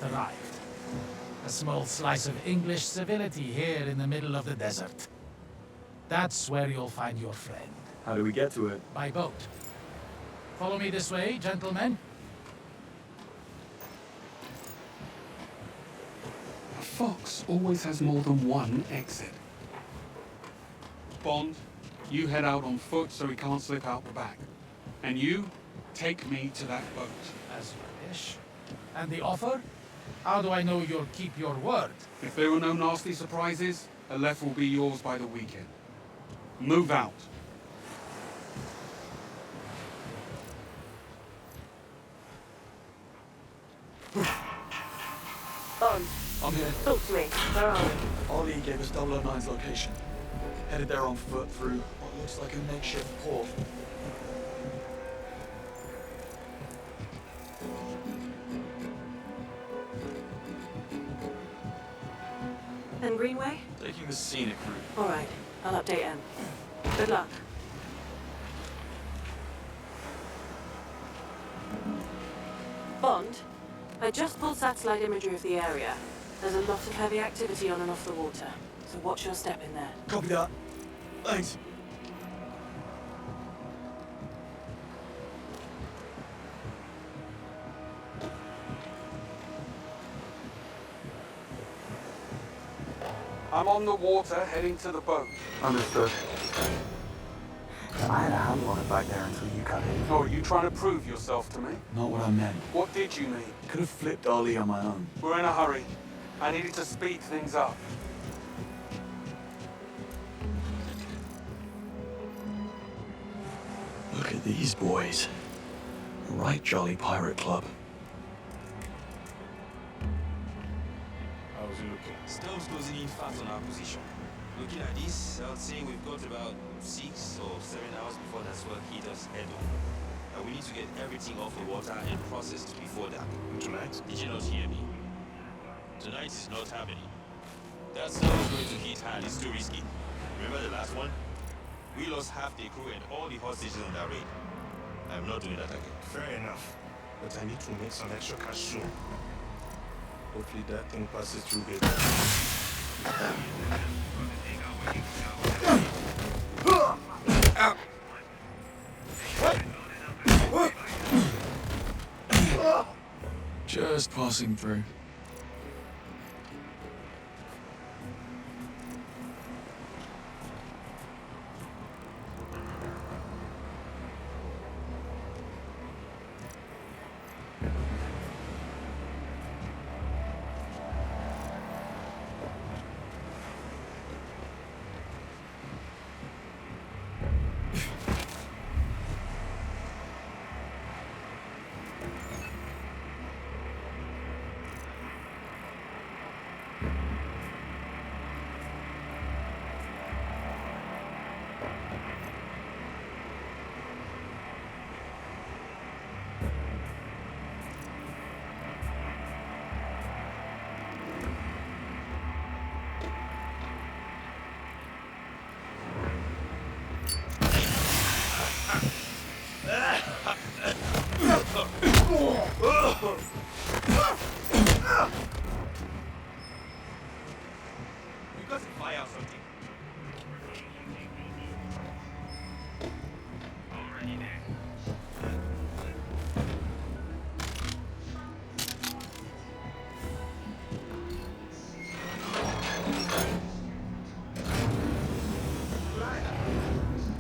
arrived. A small slice of English civility here in the middle of the desert. That's where you'll find your friend. How do we get to it? By boat. Follow me this way, gentlemen. A fox always has more than one exit. Bond, you head out on foot so he can't slip out the back. And you, take me to that boat. As you wish. And the offer? How do I know you'll keep your word? If there are no nasty surprises, Aleph will be yours by the weekend. Move out. Bond, I'm here. talk to me. Where are we? Ali gave us 009's location. Headed there on foot through what looks like a makeshift port. And Greenway? Taking the scenic route. All right, I'll update him. Good luck. Bond, I just pulled satellite imagery of the area. There's a lot of heavy activity on and off the water, so watch your step in there. Copy that. Thanks. I'm on the water, heading to the boat. Understood. I had a handle on it back there until you cut in. Oh, are you trying to prove yourself to me? Not what I meant. What did you mean? Could have flipped Ali on my own. We're in a hurry. I needed to speed things up. Look at these boys. A right jolly pirate club. How's it looking? Storm's closing in fast on our position. Looking at this, I would say we've got about 6 or 7 hours before that swell hit us head on. And we need to get everything off the water and processed before that. Tonight? Did you not hear me? Tonight is not happening. That storm is going to hit hard. It's too risky. Remember the last one? We lost half the crew and all the hostages on that raid. I'm not doing that again. Fair enough. But I need to make some extra cash soon. Hopefully that thing passes through it. Just passing through. We've got to fly out something. Already there.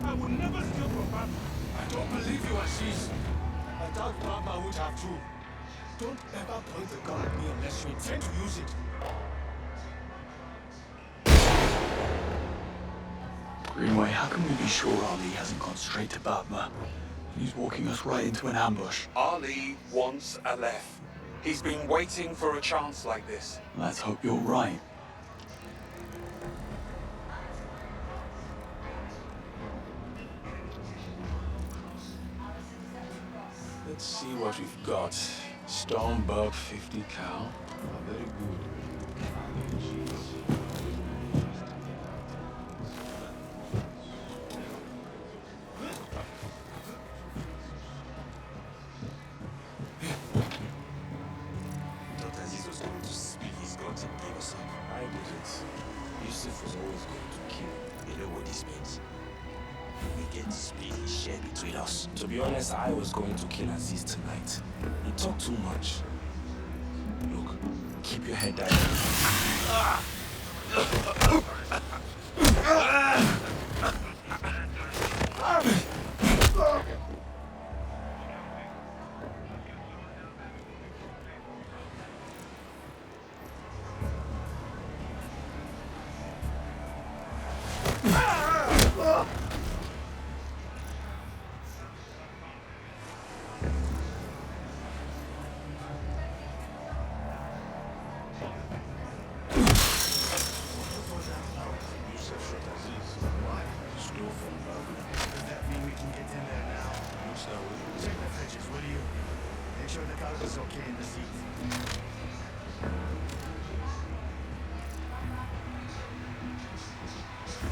I would never steal from Papa. I don't believe you, Ashish. I doubt Papa would have too. Don't ever point the gun at me unless you intend to use it. Greenway, how can we be sure Ali hasn't gone straight to Batma? He's walking us right into an ambush. Ali wants Aleph. He's been waiting for a chance like this. Let's hope you're right. Let's see what we've got. Stormbug 50 cal. Oh, very good. Dr. Aziz was was going to spill his guns and give us up. I didn't. Yusuf was always going to kill. You know what this means? We get to split his share between us. To be honest, I was going to kill Aziz tonight. He talked too much. Look, keep your head down.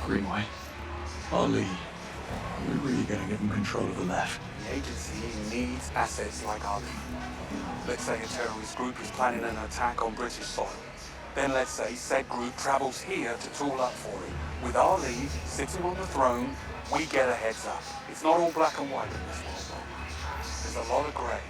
Greenway. Ali, we're really gonna give him control of the left. The agency needs assets like Ali. Let's say a terrorist group is planning an attack on British soil. Then let's say said group travels here to tool up for it. With Ali sitting on the throne, we get a heads up. It's not all black and white in this world, though. There's a lot of grey.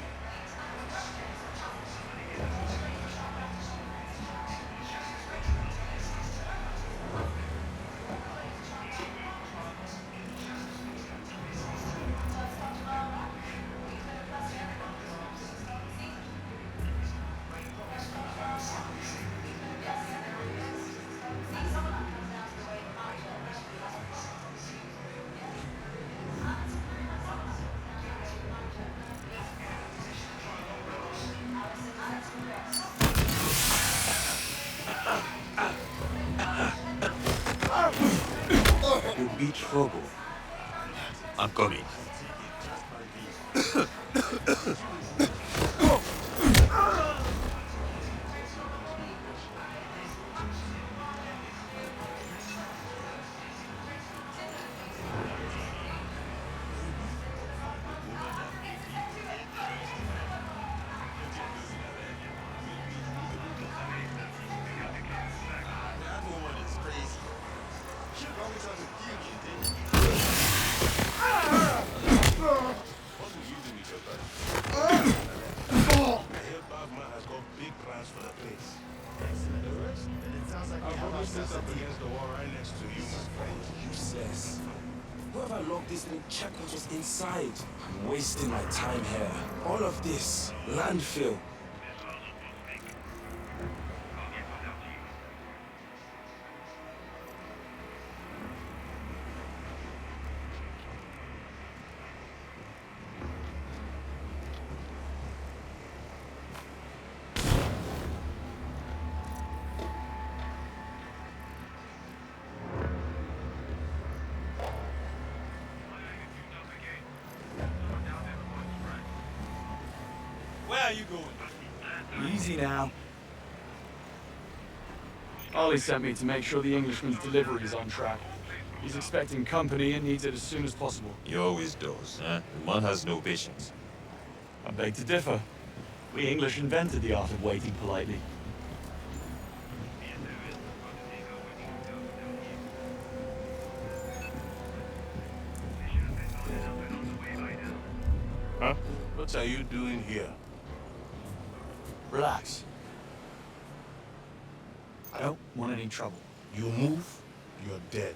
You beat trouble. I'm coming. That woman is crazy. She probably tried to kill me, didn't she? What will you do with your body? I hear Batman has got big plans for the place. The rest? And it sounds like I'll we have probably sit ourselves up a deal. against the wall right next to you, my friend. Useless. Whoever locked this thing, check what was inside. I'm wasting my time here. All of this, landfill. Where are you going? Easy now. Ollie sent me to make sure the Englishman's delivery is on track. He's expecting company and needs it as soon as possible. He always does, huh? The man has no patience. I beg to differ. We English invented the art of waiting politely. Huh? What are you doing here? Relax. I don't want any trouble. You move, you're dead.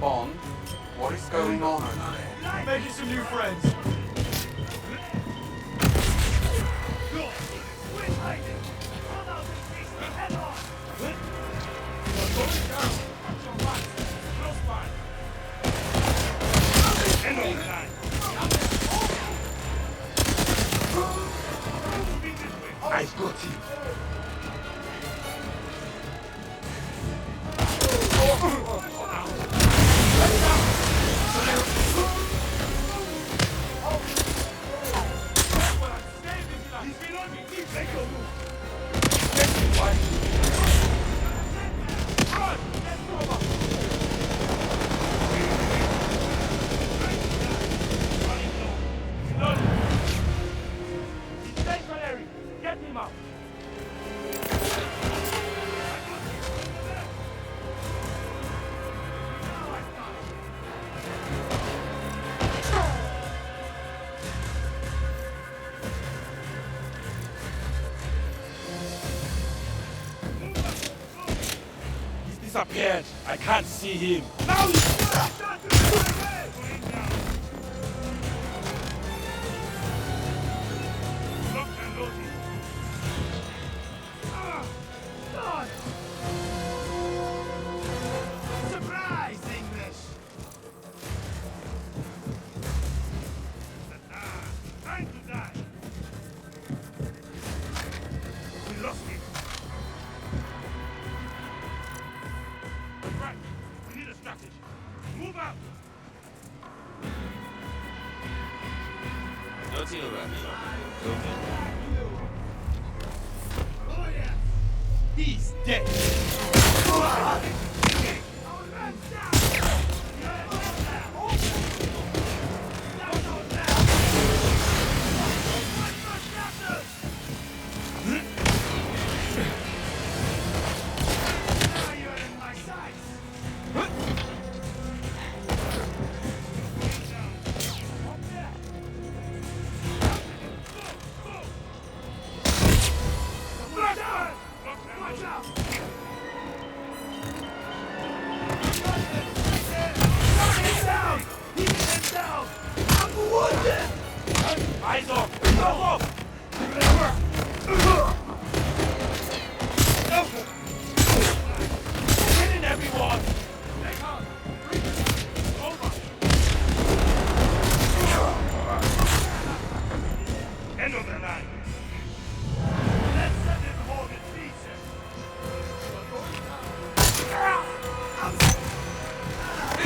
Bond, what is going on over there? Making some new friends. disappeared. I can't see him. Now he's start to get my head! Lock and loading. God! Surprise, English! Time to die! We lost him. Right, we need a strategy. Move out! Nothing about me. Oh yeah! He's dead. Our man's down! Now you're in my sights! Watch out! He's down! He's down! I'm wounded! Eyes off. Go off. Killing everyone. End of the line. Let's set him home in pieces. He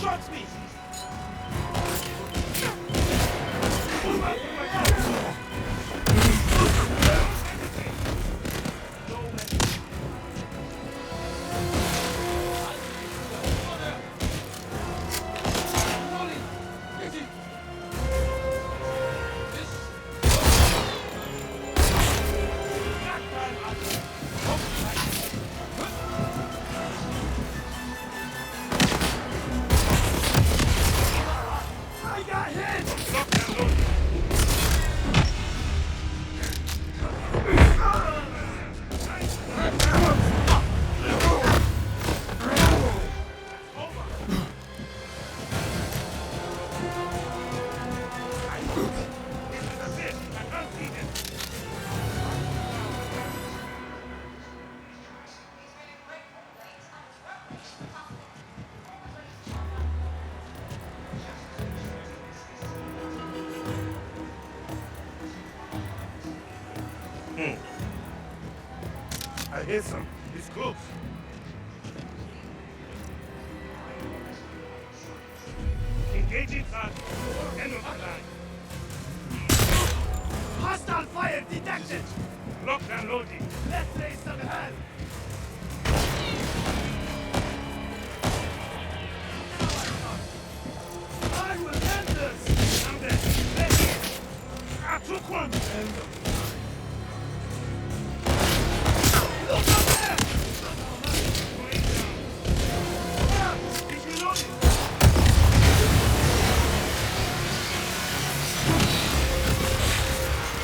shot me. I got hit! I hear some. It's close. Engaging target. End of the line. Hostile fire detected. Lock and loading. Let's raise some hell. I will end this. I'm dead. Ready. I took one. End of the line. Look up there! Going down. He's reloading.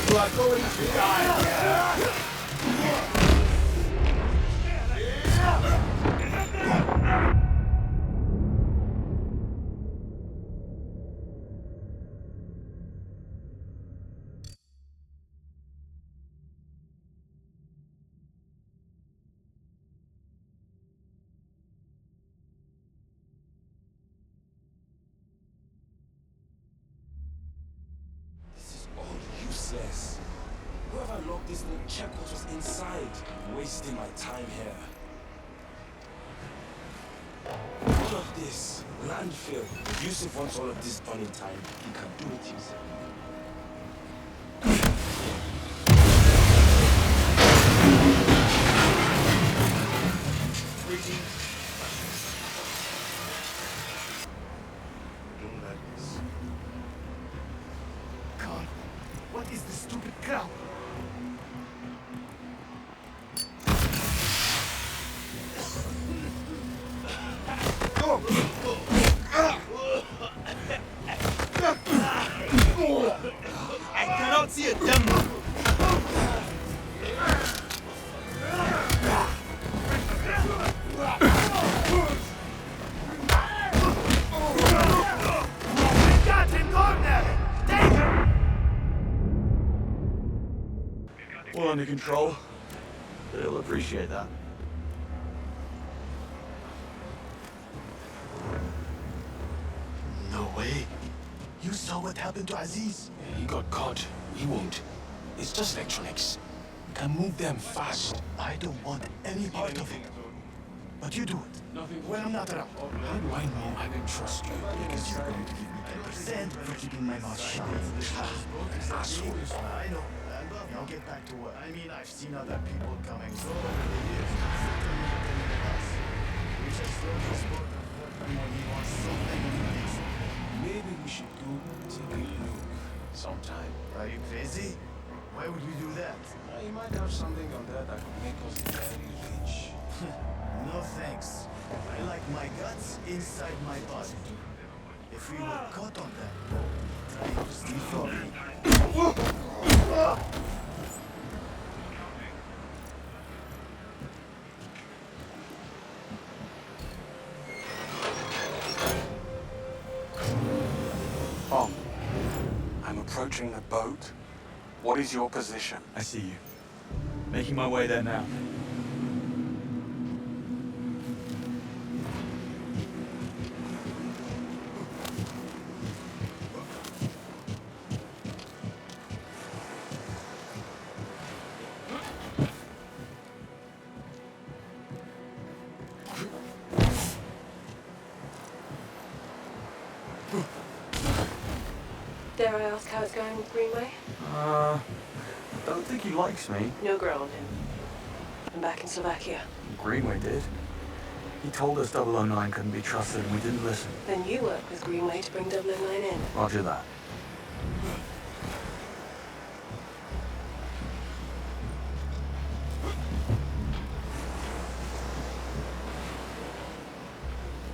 You are going to die. This is all useless. Whoever locked this thing, check what was inside. I'm wasting my time here. All of this, landfill. If Yusuf wants all of this done in time, he can do it himself. Don't like this. God, what is this stupid crowd? Go! under control. But he'll appreciate that. No way. You saw what happened to Aziz? He got caught. He won't. It's just electronics. We can move them fast. I don't want any part of it. But you do it. When I'm not around. How do I know I can trust you? Because you're going to give me 10% for keeping my mouth shut. Asshole. I know. I'll get back to work. I mean, I've seen other people coming so over the years. We just slowly spoke of Vertman when he wants something in this. Maybe we should go take a look sometime. Are you crazy? Why would we do that? He might have something on there that could make us very rich. No thanks. I like my guts inside my body. If we were caught on that, trying to steal from me. Tom, I'm approaching the boat. What is your position? I see you. Making my way there now. Dare I ask how it's going with Greenway? I don't think he likes me. No grow on him. I'm back in Slovakia. Greenway did. He told us 009 couldn't be trusted and we didn't listen. Then you work with Greenway to bring 009 in. Roger that.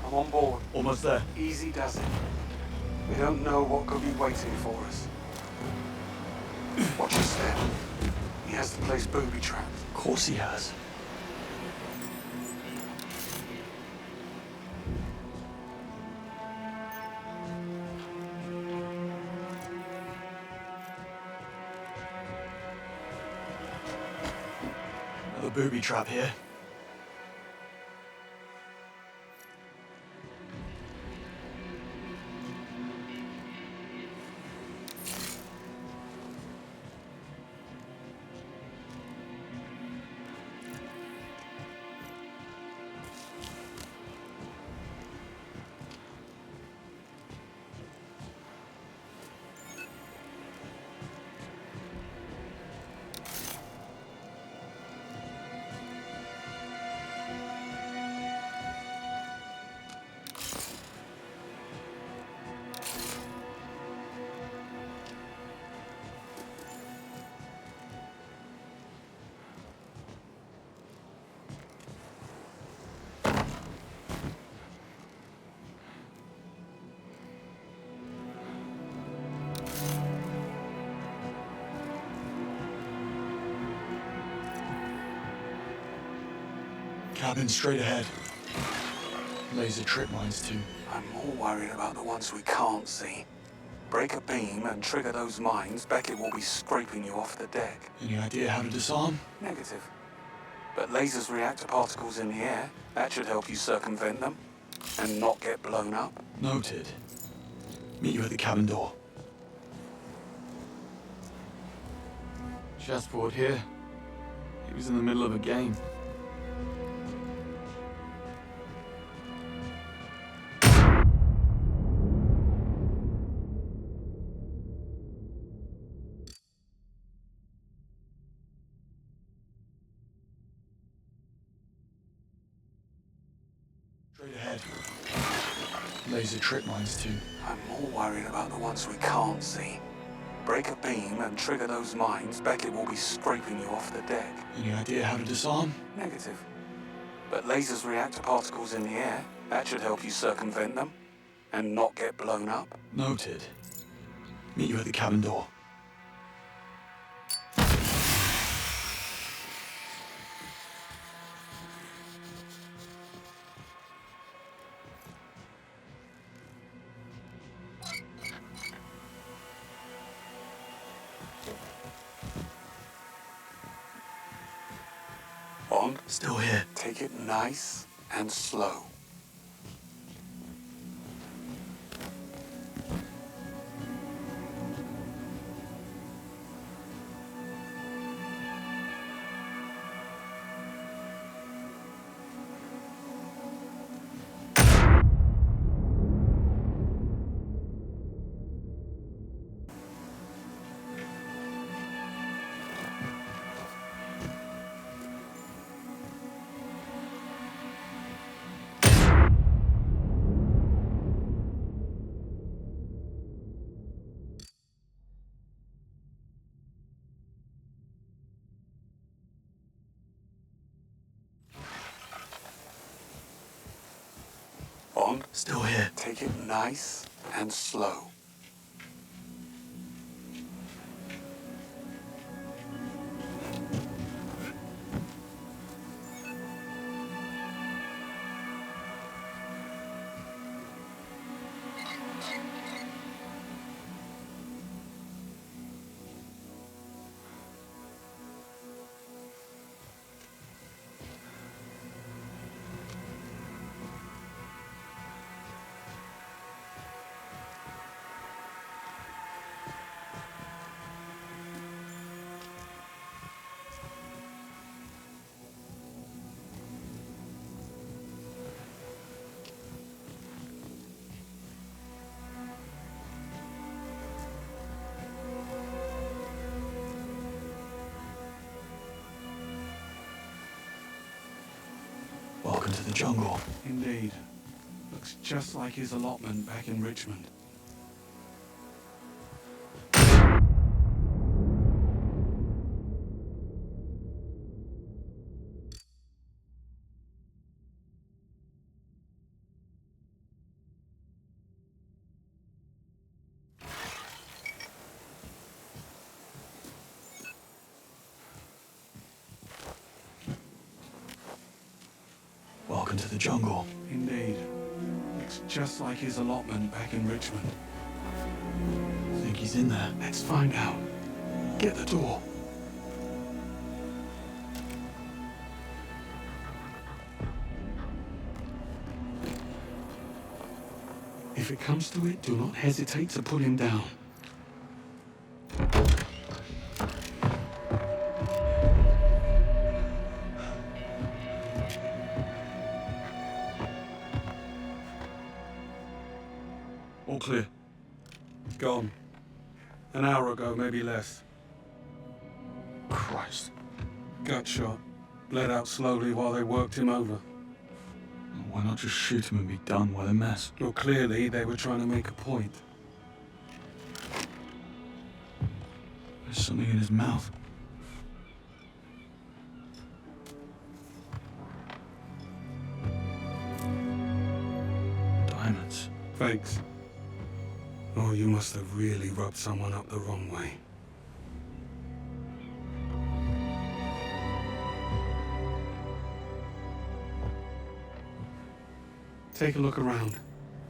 I'm on board. Almost there. Easy does it. We don't know what could be waiting for us. Watch your step. He has the place booby-trapped. Of course he has. Another booby trap here. Cabin straight ahead. Laser trip mines too. I'm more worried about the ones we can't see. Break a beam and trigger those mines, Beckett will be scraping you off the deck. Any idea how to disarm? Negative. But lasers react to particles in the air. That should help you circumvent them and not get blown up. Noted. Meet you at the cabin door. Chessboard here. He was in the middle of a game. Straight ahead. Laser trip mines too. I'm more worried about the ones we can't see. Break a beam and trigger those mines, Beckett will be scraping you off the deck. Any idea how to disarm? Negative. But lasers react to particles in the air. That should help you circumvent them and not get blown up. Noted. Meet you at the cabin door. On. Still here. Take it nice and slow. On. Still here. Take it nice and slow. Welcome to the jungle. Indeed. Looks just like his allotment back in Richmond. Welcome to the jungle. Indeed. Looks just like his allotment back in Richmond. Think he's in there? Let's find out. Get the door. If it comes to it, do not hesitate to put him down. All clear. Gone. An hour ago, maybe less. Christ. Gut shot. Bled out slowly while they worked him over. Why not just shoot him and be done with a mess? Well, clearly they were trying to make a point. There's something in his mouth. Diamonds. Fakes. Oh, you must have really rubbed someone up the wrong way. Take a look around.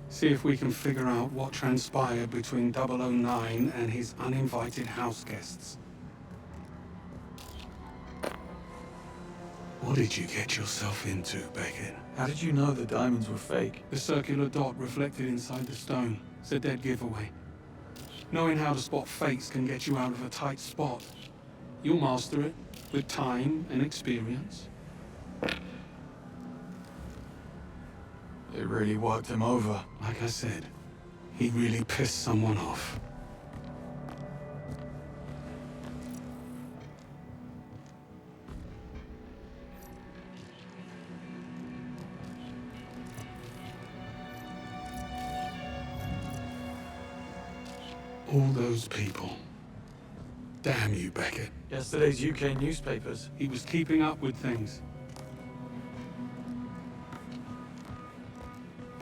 See if we can figure out what transpired between 009 and his uninvited house guests. What did you get yourself into, Beckett? How did you know the diamonds were fake? The circular dot reflected inside the stone. It's a dead giveaway. Knowing how to spot fakes can get you out of a tight spot. You'll master it with time and experience. It really worked him over. Like I said, he really pissed someone off. All those people. Damn you, Beckett. Yesterday's UK newspapers. He was keeping up with things.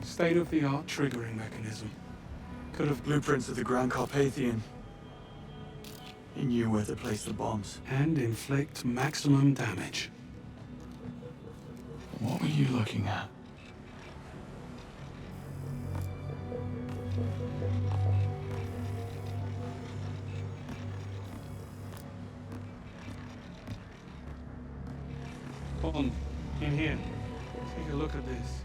State-of-the-art triggering mechanism. Could have blueprints of the Grand Carpathian. He knew where to place the bombs. And inflict maximum damage. What were you looking at? on. In here. Take a look at this.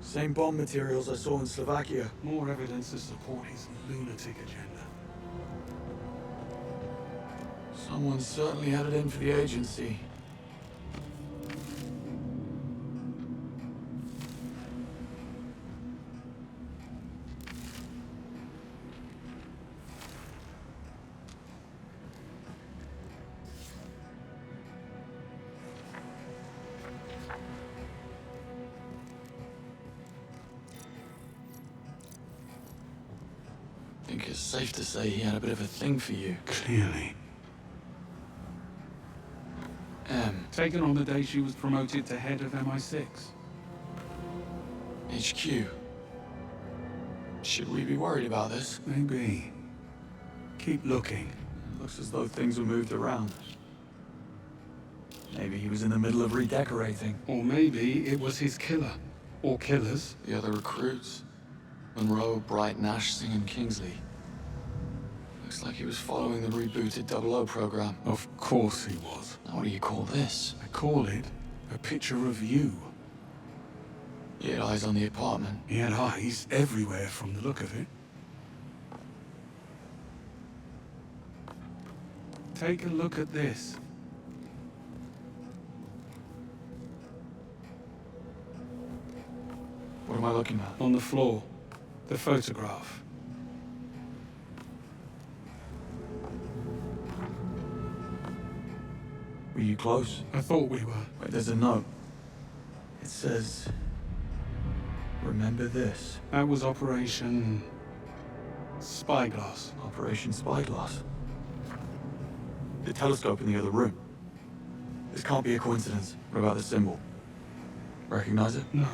Same bomb materials I saw in Slovakia. More evidence to support his lunatic agenda. Someone certainly had it in for the agency. I think it's safe to say he had a bit of a thing for you. Clearly. Taken on the day she was promoted to head of MI6. HQ. Should we be worried about this? Maybe. Keep looking. Looks as though things were moved around. Maybe he was in the middle of redecorating. Or maybe it was his killer. Or killers. The other recruits. Monroe, Bright, Nash, Singh, and Kingsley. Looks like he was following the rebooted 00 program. Of course he was. Now what do you call this? I call it a picture of you. He had eyes on the apartment. He had eyes everywhere from the look of it. Take a look at this. What am I looking at? On the floor. The photograph. Were you close? I thought we were. Wait, there's a note. It says, remember this. That was Operation Spyglass. Operation Spyglass. The telescope in the other room. This can't be a coincidence. What about the symbol? Recognize it? No.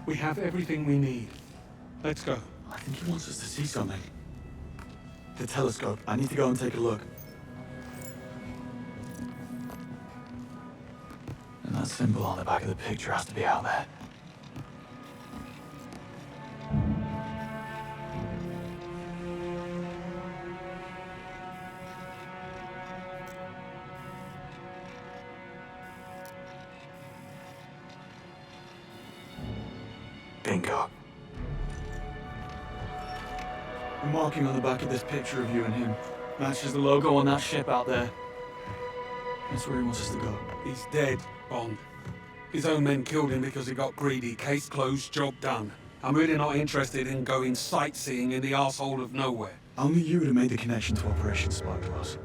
We have everything we need. Let's go. I think he wants us to see something. The telescope. I need to go and take a look. And that symbol on the back of the picture has to be out there. Bingo. The marking on the back of this picture of you and him matches the logo on that ship out there. That's where he wants us to go. He's dead, Bond. His own men killed him because he got greedy. Case closed, job done. I'm really not interested in going sightseeing in the arsehole of nowhere. Only you would have made the connection to Operation Spyglass.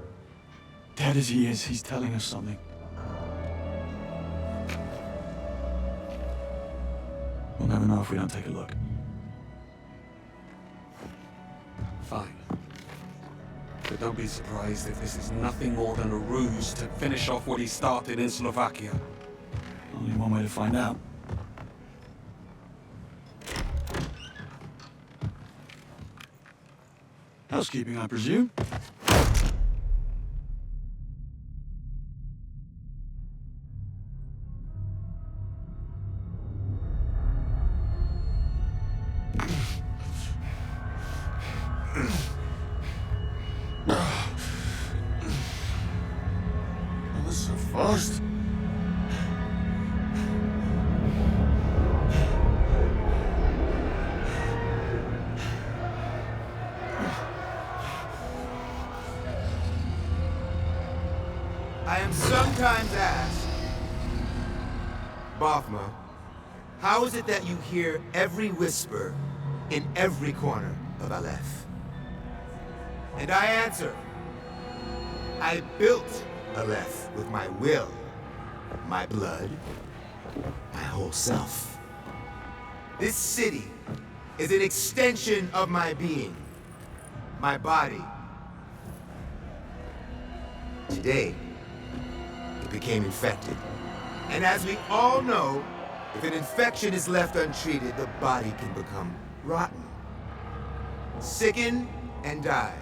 Dead as he is, he's telling us something. We'll never know if we don't take a look. Fine. But don't be surprised if this is nothing more than a ruse to finish off what he started in Slovakia. Only one way to find out. Housekeeping, I presume? That was so fast. I am sometimes asked, Bothma, how is it that you hear every whisper in every corner of Aleph? And I answer, I built Aleph with my will, my blood, my whole self. This city is an extension of my being, my body. Today, it became infected. And as we all know, if an infection is left untreated, the body can become rotten, sicken, and die.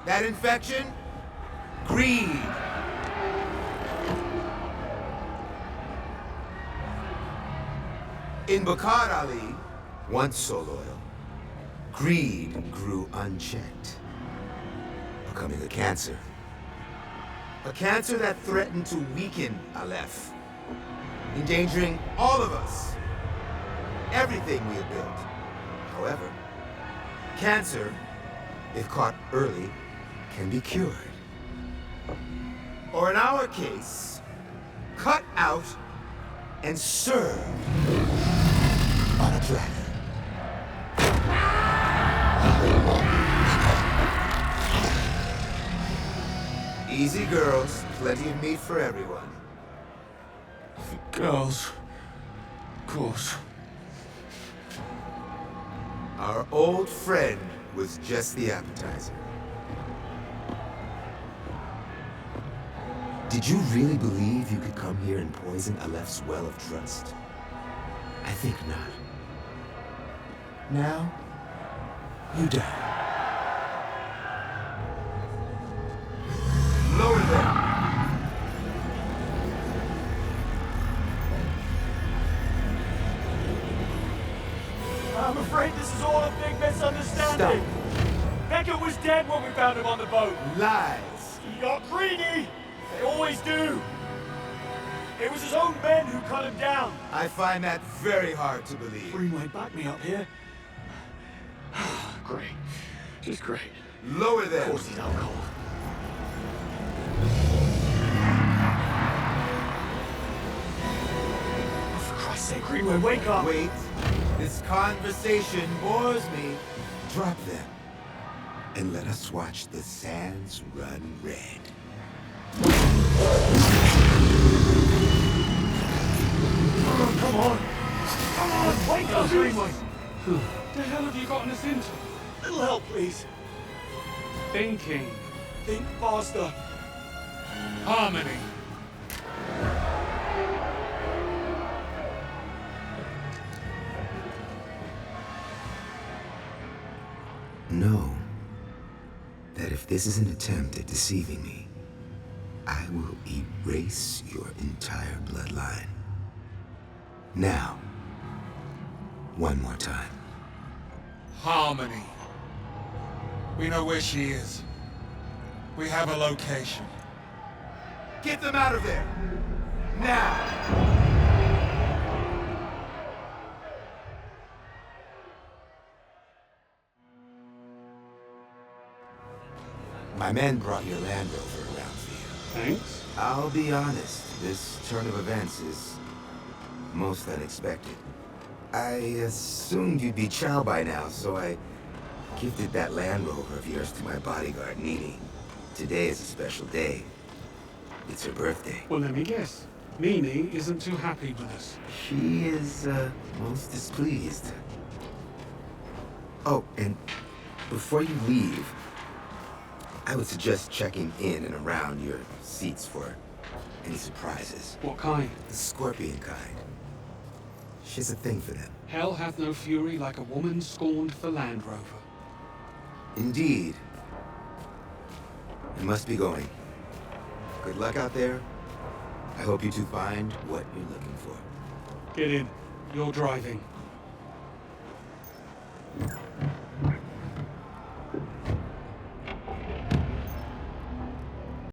That infection? Greed. In Bakar Ali, once so loyal, greed grew unchecked, becoming a cancer. A cancer that threatened to weaken Aleph, endangering all of us, everything we have built. However, cancer, if caught early, can be cured. Or in our case, cut out and served on a platter. Easy, girls. Plenty of meat for everyone. Girls. Of course. Our old friend was just the appetizer. Did you really believe you could come here and poison Aleph's well of trust? I think not. Now, you die. Lower them! I'm afraid this is all a big misunderstanding. Stop. Beckett was dead when we found him on the boat. Lies! He got greedy. They always do. It was his own men who cut him down. I find that very hard to believe. Greenway, back me up here. Great. Just great. Lower them! Of course he's out cold. Oh, for Christ's sake, Greenway, wake up! Wait. This conversation bores me. Drop them. And let us watch the sands run red. Come on! Come on! Wake up, Greenway! The hell have you gotten us into? Little help, please. Thinking. Think faster. Harmony. Know that if this is an attempt at deceiving me, I will erase your entire bloodline. Now, one more time. Harmony. We know where she is. We have a location. Get them out of there! Now! My men brought your Land Rover around for you. Thanks. I'll be honest, this turn of events is most unexpected. I assumed you'd be Chow by now, so I gifted that Land Rover of yours to my bodyguard, Nini. Today is a special day. It's her birthday. Well, let me guess. Nini isn't too happy with us. She is, most displeased. Oh, and before you leave, I would suggest checking in and around your seats for any surprises. What kind? The scorpion kind. She has a thing for them. Hell hath no fury like a woman scorned for Land Rover. Indeed. I must be going. Good luck out there. I hope you two find what you're looking for. Get in. You're driving.